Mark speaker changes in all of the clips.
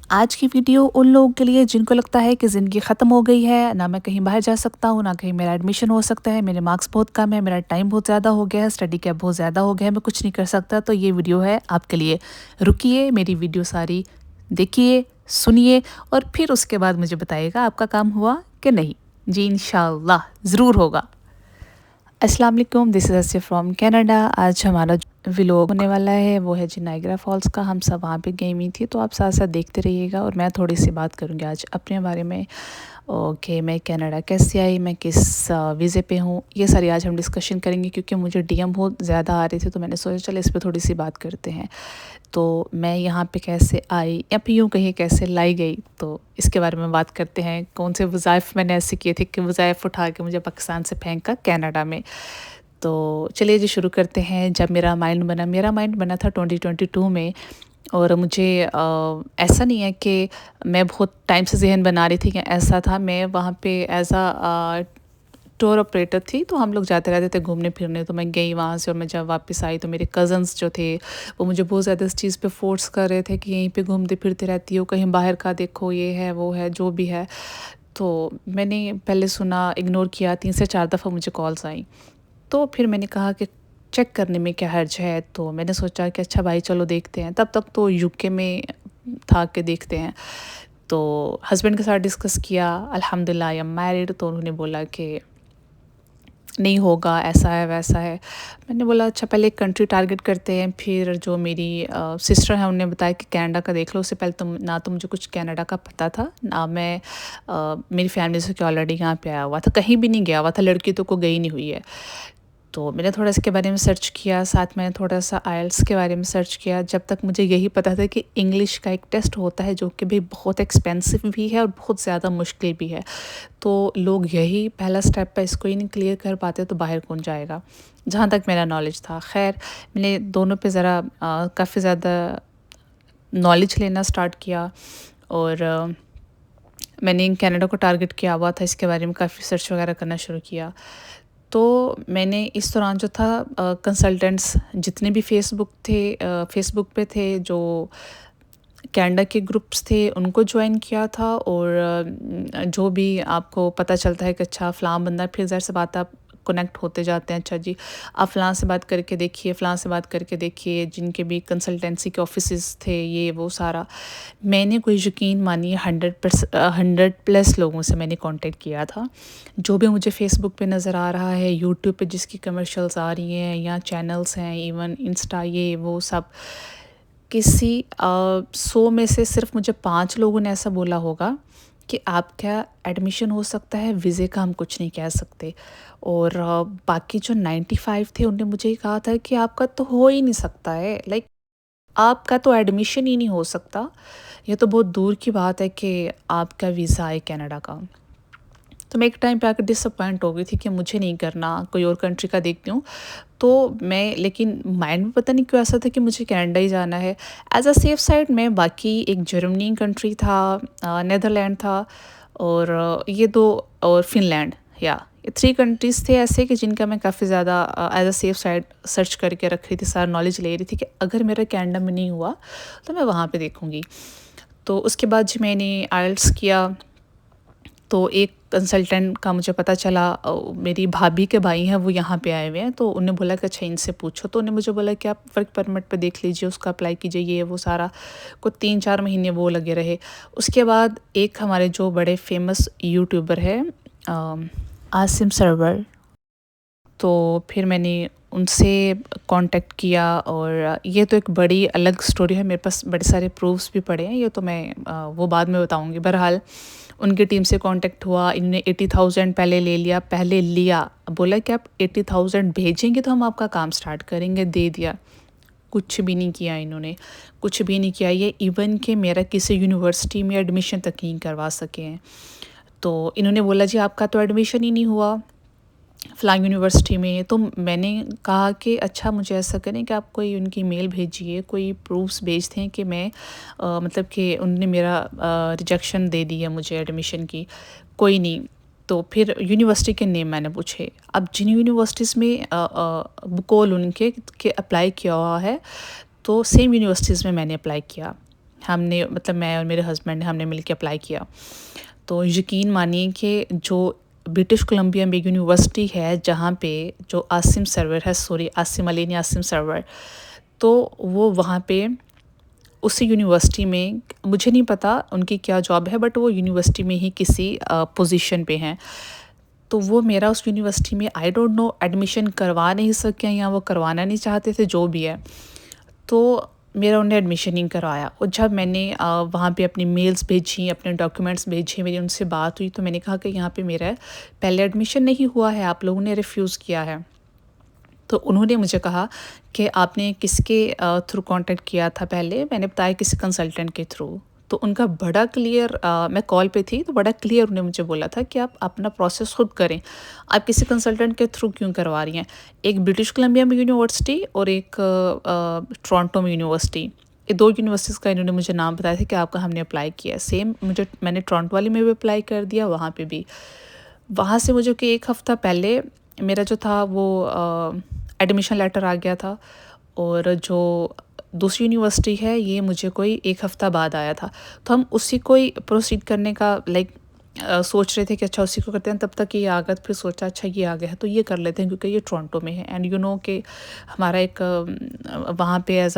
Speaker 1: آج کی ویڈیو ان لوگوں کے لیے جن کو لگتا ہے کہ زندگی ختم ہو گئی ہے، نہ میں کہیں باہر جا سکتا ہوں، نہ کہیں میرا ایڈمیشن ہو سکتا ہے، میرے مارکس بہت کم ہے، میرا ٹائم بہت زیادہ ہو گیا ہے، اسٹڈی کیپ بہت زیادہ ہو گیا ہے، میں کچھ نہیں کر سکتا، تو یہ ویڈیو ہے آپ کے لیے۔ رکیے، میری ویڈیو ساری دیکھیے، سنیے اور پھر اس کے بعد مجھے بتائیے گا آپ کا کام ہوا کہ نہیں۔ جی انشاءاللہ ضرور ہوگا۔ السلام علیکم، دس از اسیہ فرام کینیڈا۔ آج ہمارا جو ولاگ ہونے والا ہے وہ ہے جی نائگرا فالس کا۔ ہم سب وہاں پہ گئی ہوئی تھی، تو آپ ساتھ ساتھ دیکھتے رہیے گا اور میں تھوڑی سی بات کروں گی آج اپنے بارے میں کہ میں کینیڈا کیسے آئی، میں کس ویزے پہ ہوں، یہ ساری آج ہم ڈسکشن کریں گے کیونکہ مجھے ڈی ایم بہت زیادہ آ رہے تھے، تو میں نے سوچا چلے اس پہ تھوڑی سی بات کرتے ہیں۔ تو میں یہاں پہ کیسے آئی یا پھر یوں کہیں کیسے لائی گئی، تو اس کے بارے میں بات کرتے ہیں۔ کون سے وظائف میں نے ایسے کیے تھے کہ وظائف اٹھا کے مجھے پاکستان سے پھینکا کینیڈا میں۔ تو چلیے جی شروع کرتے ہیں۔ جب میرا مائنڈ بنا تھا 2022 میں، اور مجھے ایسا نہیں ہے کہ میں بہت ٹائم سے ذہن بنا رہی تھی کہ ایسا تھا، میں وہاں پہ ایز ٹور آپریٹر تھی، تو ہم لوگ جاتے رہتے تھے گھومنے پھرنے، تو میں گئی وہاں سے، اور میں جب واپس آئی تو میرے کزنس جو تھے وہ مجھے بہت زیادہ اس چیز پہ فورس کر رہے تھے کہ یہیں پہ گھومتے پھرتے رہتی ہو، کہیں باہر کا دیکھو، یہ ہے وہ ہے جو بھی ہے۔ تو میں نے پہلے سنا، اگنور کیا، 3 سے 4 دفعہ مجھے کالز آئیں، تو پھر میں نے کہا کہ چیک کرنے میں کیا حرج ہے، تو میں نے سوچا کہ اچھا بھائی چلو دیکھتے ہیں۔ تب تک تو یو کے میں تھا کہ دیکھتے ہیں، تو ہسبینڈ کے ساتھ ڈسکس کیا، الحمدللہ آئی ایم میرڈ، تو انہوں نے بولا کہ نہیں ہوگا، ایسا ہے ویسا ہے۔ میں نے بولا اچھا پہلے ایک کنٹری ٹارگٹ کرتے ہیں، پھر جو میری سسٹر ہیں انہوں نے بتایا کہ کینیڈا کا دیکھ لو۔ اس سے پہلے نہ تو مجھے کچھ کینیڈا کا پتہ تھا، نہ میں میری فیملی سے کہ آلریڈی یہاں پہ آیا ہوا تھا، کہیں بھی نہیں گیا ہوا تھا، لڑکی تو کو گئی نہیں ہوئی ہے۔ تو میں نے تھوڑا اس کے بارے میں سرچ کیا، ساتھ میں نے تھوڑا سا آئلس کے بارے میں سرچ کیا، جب تک مجھے یہی پتہ تھا کہ انگلش کا ایک ٹیسٹ ہوتا ہے جو کہ بھی بہت ایکسپینسو بھی ہے اور بہت زیادہ مشکل بھی ہے، تو لوگ یہی پہلا سٹیپ ہے، اس کو ہی نہیں کلیئر کر پاتے تو باہر کون جائے گا، جہاں تک میرا نالج تھا۔ خیر میں نے دونوں پہ ذرا کافی زیادہ نالج لینا سٹارٹ کیا، اور میں نے کینیڈا کو ٹارگٹ کیا ہوا تھا، اس کے بارے میں کافی سرچ وغیرہ کرنا شروع کیا۔ تو میں نے اس دوران جو تھا کنسلٹنٹس جتنے بھی فیس بک پہ تھے، جو کینیڈا کے گروپس تھے ان کو جوائن کیا تھا، اور جو بھی آپ کو پتہ چلتا ہے کہ اچھا فلاں بندہ، پھر ظاہر سی بات آپ کنیکٹ ہوتے جاتے ہیں، اچھا جی آپ فلاں سے بات کر کے دیکھیے، فلاں سے بات کر کے دیکھیے، جن کے بھی کنسلٹنسی کے آفیسز تھے، یہ وہ سارا۔ میں نے کوئی یقین مانیے 100+ لوگوں سے میں نے کانٹیکٹ کیا تھا، جو بھی مجھے فیس بک پہ نظر آ رہا ہے، یوٹیوب پہ جس کی کمرشلز آ رہی ہیں، یا چینلز ہیں، ایون انسٹا، یہ وہ سب، کسی 100 میں سے صرف مجھے 5 لوگوں نے ایسا بولا ہوگا کہ آپ کا ایڈمیشن ہو سکتا ہے، ویزے کا ہم کچھ نہیں کہہ سکتے، اور باقی جو 95 تھے انہوں نے مجھے یہ کہا تھا کہ آپ کا تو ہو ہی نہیں سکتا ہے، لائک آپ کا تو ایڈمیشن ہی نہیں ہو سکتا، یہ تو بہت دور کی بات ہے کہ آپ کا ویزا آئے کینیڈا کا۔ تو میں ایک ٹائم پہ آ کے ڈس اپوائنٹ ہو گئی تھی کہ مجھے نہیں کرنا، کوئی اور کنٹری کا دیکھتی ہوں، تو میں لیکن مائنڈ میں پتہ نہیں کیوں ایسا تھا کہ مجھے کینیڈا ہی جانا ہے۔ ایز اے سیف سائڈ میں باقی ایک جرمنی کنٹری تھا، نیدرلینڈ تھا، اور یہ 2، اور فن لینڈ، یہ 3 کنٹریز تھے ایسے کہ جن کا میں کافی زیادہ as a safe side search کر کے رکھ رہی تھی، سارا نالج لے رہی تھی کہ اگر میرا کینیڈا میں نہیں ہوا تو میں وہاں پہ دیکھوں گی۔ تو اس کے بعد جی میں نے آئلٹس کیا، تو ایک کنسلٹنٹ کا مجھے پتہ چلا، میری بھابھی کے بھائی ہیں وہ یہاں پہ آئے ہوئے ہیں، تو انہیں بولا کہ اچھا ان سے پوچھو، تو انہیں مجھے بولا کہ آپ ورک پرمٹ پہ دیکھ لیجئے، اس کا اپلائی کیجئے، یہ وہ سارا کو 3-4 مہینے وہ لگے رہے۔ اس کے بعد ایک ہمارے جو بڑے فیمس یوٹیوبر ہے عاصم سرور، تو پھر میں نے ان سے کانٹیکٹ کیا، اور یہ تو ایک بڑی الگ سٹوری ہے، میرے پاس بڑے سارے پروفس بھی پڑے ہیں، یہ تو میں وہ بعد میں بتاؤں گی۔ بہرحال ان کی ٹیم سے کانٹیکٹ ہوا، انہوں نے 80,000 پہلے لیا، بولا کہ آپ 80,000 بھیجیں گے تو ہم آپ کا کام سٹارٹ کریں گے، دے دیا۔ کچھ بھی نہیں کیا انہوں نے، کچھ بھی نہیں کیا، یہ ایون کہ میرا کسی یونیورسٹی میں ایڈمیشن تک نہیں کروا سکے ہیں۔ تو انہوں نے بولا جی آپ کا تو ایڈمیشن ہی نہیں ہوا فلاں یونیورسٹی میں، تو میں نے کہا کہ اچھا مجھے ایسا کریں کہ آپ کوئی ان کی میل بھیجیے، کوئی پروفس بھیجتے ہیں کہ میں مطلب کہ انہوں نے میرا ریجیکشن دے دی ہے مجھے ایڈمیشن کی، کوئی نہیں۔ تو پھر یونیورسٹی کے نیم میں نے پوچھے، اب جن یونیورسٹیز میں بکول ان کے کہ اپلائی کیا ہوا ہے، تو سیم یونیورسٹیز میں نے اپلائی کیا۔ ہم نے مطلب میں اور میرے ہسبینڈ نے ہم نے مل کے اپلائی کیا. تو یقین مانیے کہ جو برٹش کولمبیا میں یونیورسٹی ہے جہاں پہ جو عاصم سرور ہے، سوری عاصم علی نہیں عاصم سرور، تو وہ وہاں پہ اسی یونیورسٹی میں، مجھے نہیں پتا ان کی کیا جاب ہے، بٹ وہ یونیورسٹی میں ہی کسی پوزیشن پہ ہیں. تو وہ میرا اس یونیورسٹی میں آئی ڈونٹ نو ایڈمیشن کروا نہیں سکے یا وہ کروانا نہیں چاہتے تھے، جو بھی ہے. تو میرا انہیں ایڈمیشن نہیں کروایا. اور جب میں نے وہاں پہ اپنی میلز بھیجی، اپنے ڈاکیومنٹس بھیجے، میری ان سے بات ہوئی، تو میں نے کہا کہ یہاں پہ میرا پہلے ایڈمیشن نہیں ہوا ہے، آپ لوگوں نے ریفیوز کیا ہے. تو انہوں نے مجھے کہا کہ آپ نے کس کے تھرو کانٹیکٹ کیا تھا پہلے؟ میں نے بتایا کسی کنسلٹنٹ کے تھرو. تو ان کا بڑا کلیئر، میں کال پہ تھی تو بڑا کلیئر انہوں نے مجھے بولا تھا کہ آپ اپنا پروسیس خود کریں، آپ کسی کنسلٹنٹ کے تھرو کیوں کروا رہی ہیں؟ ایک برٹش کولمبیا میں یونیورسٹی اور ایک ٹورانٹو میں یونیورسٹی، یہ دو یونیورسٹیز کا انہوں نے مجھے نام بتایا تھا کہ آپ کا ہم نے اپلائی کیا. سیم میں نے ٹورانٹو والی میں بھی اپلائی کر دیا، وہاں پہ بھی. وہاں سے مجھے کہ ایک ہفتہ پہلے میرا جو تھا وہ ایڈمیشن لیٹر آ گیا تھا، اور جو دوسری یونیورسٹی ہے یہ مجھے کوئی ایک ہفتہ بعد آیا تھا. تو ہم اسی کو ہی پروسیڈ کرنے کا سوچ رہے تھے کہ اچھا اسی کو کرتے ہیں. تب تک یہ آ گیا، پھر سوچا اچھا یہ آ گیا ہے تو یہ کر لیتے ہیں کیونکہ یہ ٹورانٹو میں ہے. اینڈ یو نو کہ ہمارا ایک وہاں پہ ایز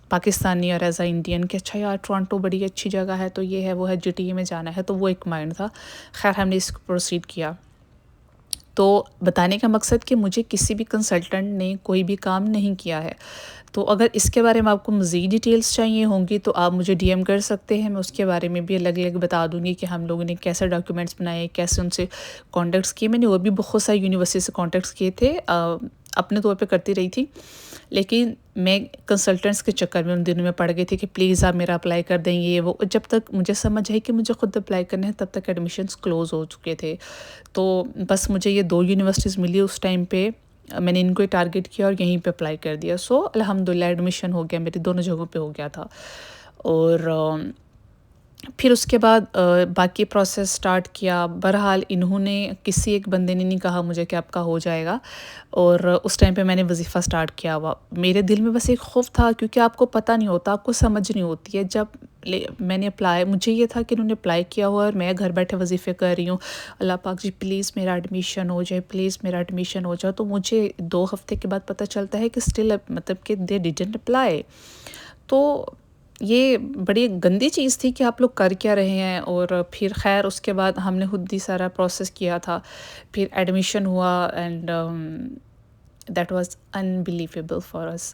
Speaker 1: پاکستانی اور ایز انڈین کہ اچھا یار ٹورانٹو بڑی اچھی جگہ ہے، تو یہ ہے وہ ہے جی ٹی اے میں جانا ہے، تو وہ ایک مائنڈ تھا. خیر ہم نے اس کو پروسیڈ کیا. تو بتانے کا مقصد کہ مجھے کسی بھی کنسلٹنٹ نے کوئی بھی کام نہیں کیا ہے. تو اگر اس کے بارے میں آپ کو مزید ڈیٹیلز چاہیے ہوں گی تو آپ مجھے ڈی ایم کر سکتے ہیں، میں اس کے بارے میں بھی الگ الگ بتا دوں گی کہ ہم لوگوں نے کیسے ڈاکیومنٹس بنائے، کیسے ان سے کانٹیکٹس کیے. میں نے اور بھی بہت ساری یونیورسٹی سے کانٹیکٹس کیے تھے، اپنے طور پہ کرتی رہی تھی، لیکن میں کنسلٹنٹس کے چکر میں ان دنوں میں پڑ گئی تھی کہ پلیز آپ میرا اپلائی کر دیں یہ وہ. جب تک مجھے سمجھ آئی کہ مجھے خود اپلائی کرنے ہیں تب تک ایڈمیشنس کلوز ہو چکے تھے. تو بس مجھے یہ دو یونیورسٹیز ملی اس ٹائم پہ، میں نے ان کو ٹارگیٹ کیا اور یہیں پہ اپلائی کر دیا. سو الحمدللہ ایڈمیشن ہو گیا، میری دونوں جگہوں پہ ہو گیا تھا. اور پھر اس کے بعد باقی پروسیس سٹارٹ کیا. بہرحال انہوں نے کسی ایک بندے نے نہیں کہا مجھے کہ آپ کا ہو جائے گا، اور اس ٹائم پہ میں نے وظیفہ سٹارٹ کیا ہوا. میرے دل میں بس ایک خوف تھا کیونکہ آپ کو پتہ نہیں ہوتا، آپ کو سمجھ نہیں ہوتی ہے. جب میں نے اپلائی، مجھے یہ تھا کہ انہوں نے اپلائی کیا ہوا اور میں گھر بیٹھے وظیفے کر رہی ہوں، اللہ پاک جی پلیز میرا ایڈمیشن ہو جائے، پلیز میرا ایڈمیشن ہو جائے. تو مجھے 2 ہفتے کے بعد پتہ چلتا ہے کہ اسٹل مطلب کہ دے ڈیڈنٹ اپلائی. تو یہ بڑی گندی چیز تھی کہ آپ لوگ کر کیا رہے ہیں. اور پھر خیر اس کے بعد ہم نے خود ہی سارا پروسیس کیا تھا، پھر ایڈمیشن ہوا. And that was unbelievable for us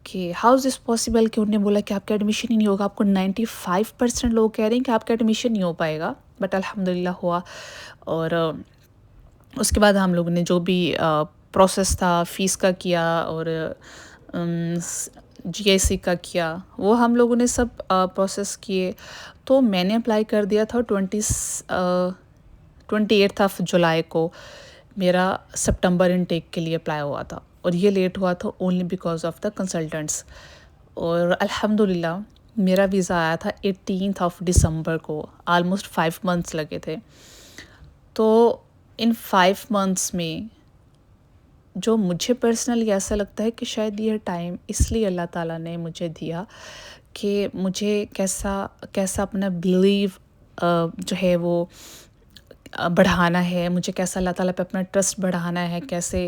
Speaker 1: کہ ہاؤ از دس پاسبل کہ انہوں نے بولا کہ آپ کا ایڈمیشن ہی نہیں ہوگا. آپ کو 95% لوگ کہہ رہے ہیں کہ آپ کا ایڈمیشن نہیں ہو پائے گا، بٹ الحمدللہ ہوا. اور اس کے بعد ہم لوگوں نے جو بھی پروسیس تھا فیس کا کیا اور جی آئی سی کا کیا، وہ ہم لوگوں نے سب پروسیس کیے. تو میں نے اپلائی کر دیا تھا 28 جولائی کو. میرا سپٹمبر انٹیک کے لیے اپلائی ہوا تھا اور یہ لیٹ ہوا تھا only because of the consultants. اور الحمدللہ میرا ویزا آیا تھا 18 دسمبر کو. آلموسٹ 5 منتھس لگے تھے. تو ان 5 منتھس میں جو مجھے پرسنلی ایسا لگتا ہے کہ شاید یہ ٹائم اس لیے اللہ تعالیٰ نے مجھے دیا کہ مجھے کیسا اپنا بلیو جو ہے وہ بڑھانا ہے، مجھے کیسا اللہ تعالیٰ پہ اپنا ٹرسٹ بڑھانا ہے، کیسے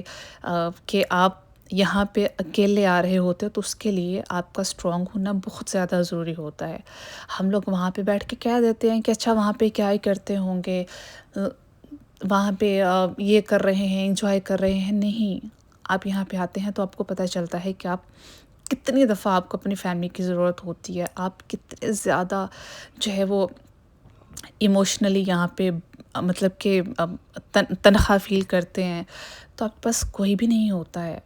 Speaker 1: کہ آپ یہاں پہ اکیلے آ رہے ہوتے ہو تو اس کے لیے آپ کا اسٹرانگ ہونا بہت زیادہ ضروری ہوتا ہے. ہم لوگ وہاں پہ بیٹھ کے کہہ دیتے ہیں کہ اچھا وہاں پہ کیا ہی کرتے ہوں گے، وہاں پہ یہ کر رہے ہیں، انجوائے کر رہے ہیں. نہیں، آپ یہاں پہ آتے ہیں تو آپ کو پتہ چلتا ہے کہ آپ کتنی دفعہ آپ کو اپنی فیملی کی ضرورت ہوتی ہے، آپ کتنے زیادہ جو ہے وہ ایموشنلی یہاں پہ مطلب کہ تنہا فیل کرتے ہیں. تو آپ کے پاس کوئی بھی نہیں ہوتا ہے،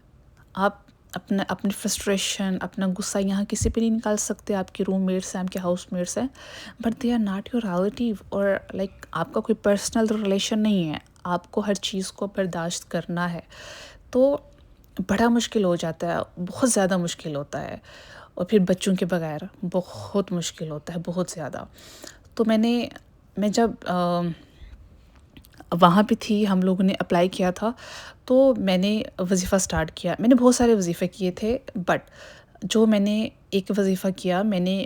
Speaker 1: آپ اپنی فرسٹریشن، اپنا غصہ یہاں کسی پہ نہیں نکال سکتے. آپ کے روم میٹس ہیں، آپ کے ہاؤس میٹس ہیں، but they are not your relative. اور لائک آپ کا کوئی پرسنل ریلیشن نہیں ہے، آپ کو ہر چیز کو برداشت کرنا ہے. تو بڑا مشکل ہو جاتا ہے، بہت زیادہ مشکل ہوتا ہے. اور پھر بچوں کے بغیر بہت مشکل ہوتا ہے، بہت زیادہ. تو میں جب وہاں پہ تھی، ہم لوگوں نے اپلائی کیا تھا، تو میں نے وظیفہ سٹارٹ کیا. میں نے بہت سارے وظیفے کیے تھے، بٹ جو میں نے ایک وظیفہ کیا، میں نے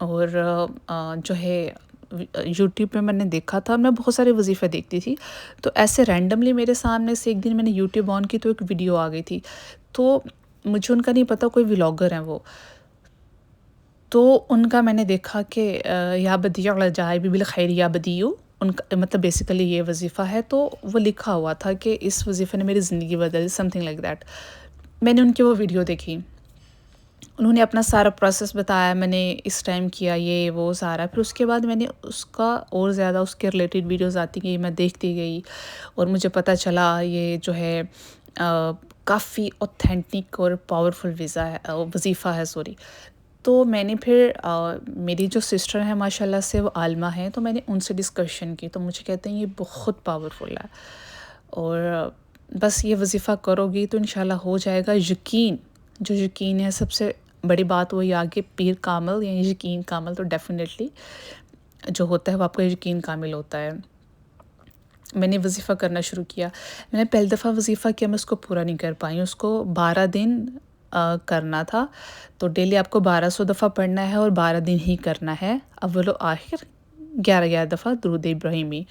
Speaker 1: اور جو ہے یوٹیوب پہ میں نے دیکھا تھا. میں بہت سارے وظیفے دیکھتی تھی تو ایسے رینڈملی میرے سامنے سے ایک دن میں نے یوٹیوب آن کی تو ایک ویڈیو آ گئی تھی. تو مجھے ان کا نہیں پتہ، کوئی ولاگر ہیں وہ، تو ان کا میں نے دیکھا کہ یا بدیع العجائب بالخیر یا بدیع، ان کا مطلب بیسیکلی یہ وظیفہ ہے. تو وہ لکھا ہوا تھا کہ اس وظیفے نے میری زندگی بدل، سم تھنگ لائک دیٹ. میں نے ان کی وہ ویڈیو دیکھی، انہوں نے اپنا سارا پروسیس بتایا، میں نے اس ٹائم کیا یہ وہ سارا. پھر اس کے بعد میں نے اس کا اور زیادہ اس کے ریلیٹڈ ویڈیوز آتی گئی، میں دیکھتی گئی اور مجھے پتہ چلا یہ جو ہے کافی اوتھینٹک اور پاورفل وظیفہ ہے سوری. تو میں نے پھر میری جو سسٹر ہیں ماشاء اللہ سے وہ عالمہ ہیں، تو میں نے ان سے ڈسکشن کی تو مجھے کہتے ہیں یہ بہت پاورفل ہے اور بس یہ وظیفہ کرو گی تو انشاءاللہ ہو جائے گا. جو یقین ہے سب سے بڑی بات وہی آگے پیر کامل یعنی یقین کامل، تو ڈیفینیٹلی جو ہوتا ہے وہ آپ کا یقین کامل ہوتا ہے. میں نے وظیفہ کرنا شروع کیا. میں نے پہلی دفعہ وظیفہ کیا، میں اس کو پورا نہیں کر پائی. اس کو 12 دن کرنا تھا، تو ڈیلی آپ کو 1200 دفعہ پڑھنا ہے اور 12 دن ہی کرنا ہے، اول و آخر 11 دفعہ درود ابراہیمی.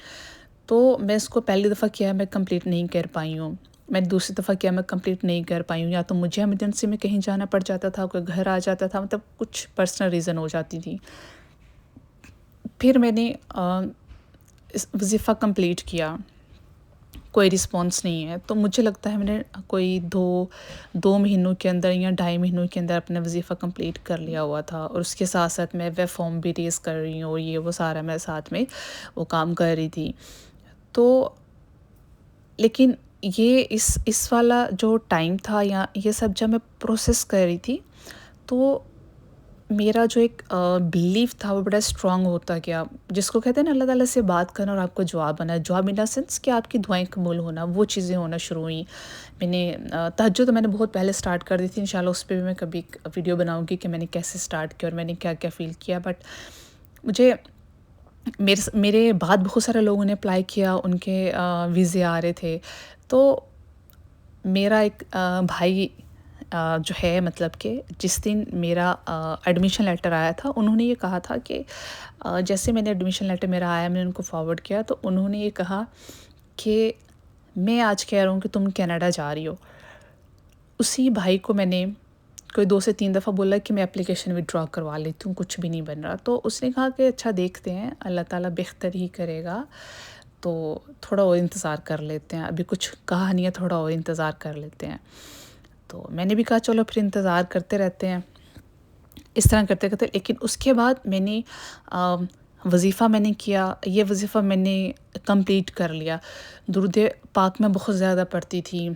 Speaker 1: تو میں اس کو پہلی دفعہ کیا میں کمپلیٹ نہیں کر پائی ہوں. میں نے دوسری دفعہ کیا میں کمپلیٹ نہیں کر پائی ہوں، یا تو مجھے ایمرجنسی میں کہیں جانا پڑ جاتا تھا، کوئی گھر آ جاتا تھا، مطلب کچھ پرسنل ریزن ہو جاتی تھی. پھر میں نے اس وظیفہ کمپلیٹ کیا، کوئی رسپانس نہیں ہے. تو مجھے لگتا ہے میں نے کوئی دو مہینوں کے اندر یا 2.5 مہینوں کے اندر اپنا وظیفہ کمپلیٹ کر لیا ہوا تھا. اور اس کے ساتھ ساتھ میں ویب فارم بھی ریز کر رہی ہوں اور یہ وہ سارا میں ساتھ میں وہ کام کر رہی تھی. تو لیکن یہ اس والا جو ٹائم تھا یا یہ سب جب میں پروسیس کر رہی تھی تو میرا جو ایک بلیف تھا وہ بڑا اسٹرانگ ہوتا گیا. جس کو کہتے ہیں نا اللہ تعالیٰ سے بات کرنا اور آپ کو جواب آنا، جواب ان دا سینس کہ آپ کی دعائیں قبول ہونا، وہ چیزیں ہونا شروع ہوئیں. میں نے تہجد تو میں نے بہت پہلے سٹارٹ کر دی تھی، انشاءاللہ اس پہ بھی میں کبھی ویڈیو بناؤں گی کہ میں نے کیسے سٹارٹ کیا اور میں نے کیا کیا فیل کیا. بٹ مجھے میرے بعد بہت سارے لوگوں نے اپلائی کیا، ان کے ویزے آ رہے تھے. تو میرا ایک بھائی جو ہے مطلب کہ جس دن میرا ایڈمیشن لیٹر آیا تھا، انہوں نے یہ کہا تھا کہ جیسے میں نے ایڈمیشن لیٹر میرا آیا میں نے ان کو فارورڈ کیا تو انہوں نے یہ کہا کہ میں آج کہہ رہا ہوں کہ تم کینیڈا جا رہی ہو. اسی بھائی کو میں نے کوئی 2 سے 3 دفعہ بولا کہ میں اپلیکیشن وڈرا کروا لیتی ہوں، کچھ بھی نہیں بن رہا. تو اس نے کہا کہ اچھا دیکھتے ہیں، اللہ تعالیٰ بہتر ہی کرے گا، تو تھوڑا اور انتظار کر لیتے ہیں. ابھی کچھ کہا نہیں ہے، تھوڑا اور انتظار کر لیتے ہیں. تو میں نے بھی کہا چلو پھر انتظار کرتے رہتے ہیں. اس طرح کرتے کرتے لیکن اس کے بعد میں نے وظیفہ میں نے کیا، یہ وظیفہ میں نے کمپلیٹ کر لیا. درود پاک میں بہت زیادہ پڑھتی تھی،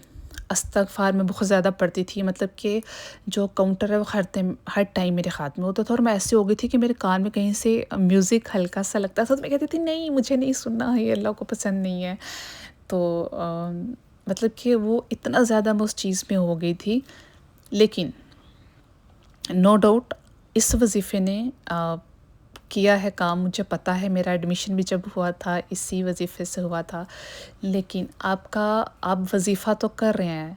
Speaker 1: استغفار میں بہت زیادہ پڑھتی تھی. مطلب کہ جو کاؤنٹر ہے وہ ہر ٹائم میرے ہاتھ میں ہوتا تھا. اور میں ایسی ہو گئی تھی کہ میرے کان میں کہیں سے میوزک ہلکا سا لگتا تھا تو میں کہتی تھی نہیں مجھے نہیں سننا، یہ اللہ کو پسند نہیں ہے. تو مطلب کہ وہ اتنا زیادہ میں اس چیز میں ہو گئی تھی. لیکن نو ڈاؤٹ اس وظیفے نے کیا ہے کام. مجھے پتہ ہے میرا ایڈمیشن بھی جب ہوا تھا اسی وظیفے سے ہوا تھا. لیکن آپ وظیفہ تو کر رہے ہیں،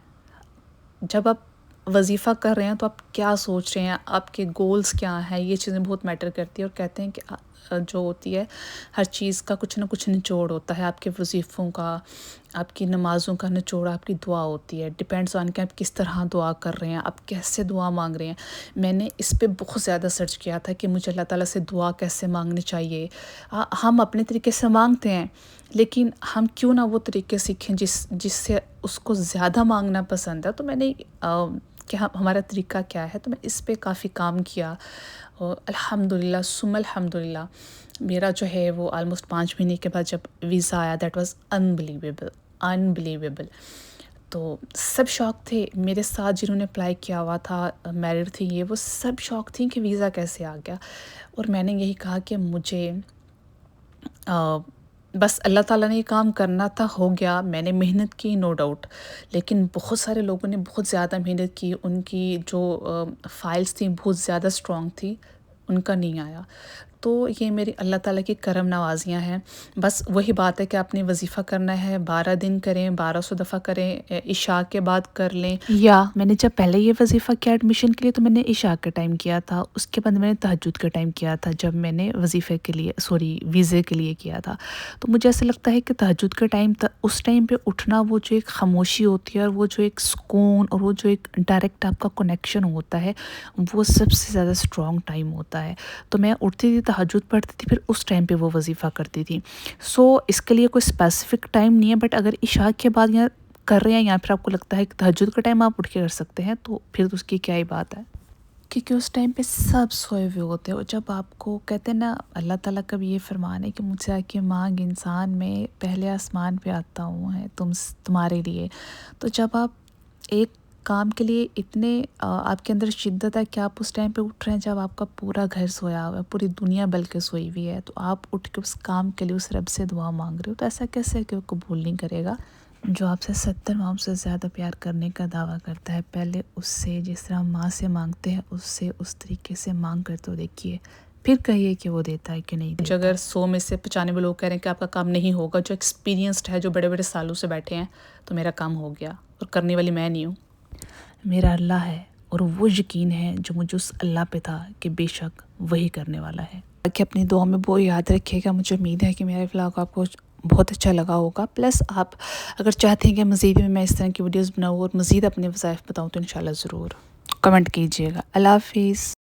Speaker 1: جب آپ وظیفہ کر رہے ہیں تو آپ کیا سوچ رہے ہیں، آپ کے گولز کیا ہیں، یہ چیزیں بہت میٹر کرتی ہیں. اور کہتے ہیں کہ جو ہوتی ہے ہر چیز کا کچھ نہ کچھ نچوڑ ہوتا ہے. آپ کے وظیفوں کا، آپ کی نمازوں کا نچوڑ آپ کی دعا ہوتی ہے. ڈپینڈس آن کہ آپ کس طرح دعا کر رہے ہیں، آپ کیسے دعا مانگ رہے ہیں. میں نے اس پہ بہت زیادہ سرچ کیا تھا کہ مجھے اللہ تعالیٰ سے دعا کیسے مانگنی چاہیے. ہم اپنے طریقے سے مانگتے ہیں لیکن ہم کیوں نہ وہ طریقے سیکھیں جس سے اس کو زیادہ مانگنا پسند ہے. تو میں نے کہ ہمارا طریقہ کیا ہے، تو میں اس پہ کافی کام کیا. اور الحمدللہ ثم الحمدللہ میرا جو ہے وہ آلموسٹ 5 مہینے کے بعد جب ویزا آیا دیٹ واز انبلیویبل. تو سب شوق تھے میرے ساتھ جنہوں نے اپلائی کیا ہوا تھا، میرڈ تھی، یہ وہ سب شوق تھیں کہ ویزا کیسے آ گیا. اور میں نے یہی کہا کہ مجھے بس اللہ تعالیٰ نے یہ کام کرنا تھا، ہو گیا. میں نے محنت کی نو ڈاؤٹ، لیکن بہت سارے لوگوں نے بہت زیادہ محنت کی، ان کی جو فائلز تھیں بہت زیادہ اسٹرانگ تھی، ان کا نہیں آیا. تو یہ میری اللہ تعالیٰ کی کرم نوازیاں ہیں۔ بس وہی بات ہے کہ آپ نے وظیفہ کرنا ہے، 12 دن کریں، 1200 دفعہ کریں، عشاء کے بعد کر لیں۔ یا میں نے جب پہلے یہ وظیفہ کیا ایڈمیشن کے لیے تو میں نے عشاء کے ٹائم کیا تھا، اس کے بعد میں نے تہجد کے ٹائم کیا تھا جب میں نے وظیفے کے لیے ویزے کے لیے کیا تھا۔ تو مجھے ایسا لگتا ہے کہ تہجد کے ٹائم اس ٹائم پہ اٹھنا، وہ جو ایک خاموشی ہوتی ہے اور وہ جو ایک سکون اور وہ جو ایک ڈائریکٹ آپ کا کنیکشن ہوتا ہے، وہ سب سے زیادہ اسٹرانگ ٹائم ہوتا ہے۔ تو میں اٹھتی تھی، تہجد پڑھتی تھی، پھر اس ٹائم پہ وہ وظیفہ کرتی تھی۔ اس کے لیے کوئی اسپیسیفک ٹائم نہیں ہے، بٹ اگر عشاء کے بعد یا کر رہے ہیں یا پھر آپ کو لگتا ہے کہ تہجد کا ٹائم آپ اٹھ کے کر سکتے ہیں تو پھر اس کی کیا ہی بات ہے، کیونکہ اس ٹائم پہ سب سوئے ہوئے ہوتے ہیں۔ اور جب آپ کو کہتے ہیں نا، اللہ تعالیٰ کا بھی یہ فرمان ہے کہ مجھ سے آ کے مانگ انسان، میں پہلے آسمان پہ آتا ہوں ہے تمہارے لیے۔ تو جب آپ ایک کام کے لیے اتنے آپ کے اندر شدت ہے کہ آپ اس ٹائم پہ اٹھ رہے ہیں جب آپ کا پورا گھر سویا ہوا ہے، پوری دنیا بلکہ سوئی ہوئی ہے، تو آپ اٹھ کے اس کام کے لیے اس رب سے دعا مانگ رہے ہو، تو ایسا کیسے ہے کہ وہ قبول نہیں کرے گا؟ جو آپ سے 70 ماؤں سے زیادہ پیار کرنے کا دعویٰ کرتا ہے، پہلے اس سے جس طرح ماں سے مانگتے ہیں اس سے اس طریقے سے مانگ کر تو دیکھیے، پھر کہیے کہ وہ دیتا ہے کہ نہیں دیتا۔ اگر 100 میں سے 95 لوگ کہہ رہے ہیں کہ آپ کا کام نہیں ہوگا، جو ایکسپیرینسڈ ہے، جو بڑے بڑے سالوں سے بیٹھے ہیں، تو میرا کام ہو گیا، اور کرنے والی میں نہیں ہوں، میرا اللہ ہے، اور وہ یقین ہے جو مجھے اس اللہ پہ تھا کہ بے شک وہی کرنے والا ہے۔ کہ اپنی دعا میں وہ یاد رکھیے گا۔ مجھے امید ہے کہ میرا ولاگ آپ کو بہت اچھا لگا ہوگا، پلس آپ اگر چاہتے ہیں کہ مزید میں اس طرح کی ویڈیوز بناؤں اور مزید اپنے وظائف بتاؤں تو انشاءاللہ ضرور کمنٹ کیجیے گا۔ اللہ حافظ۔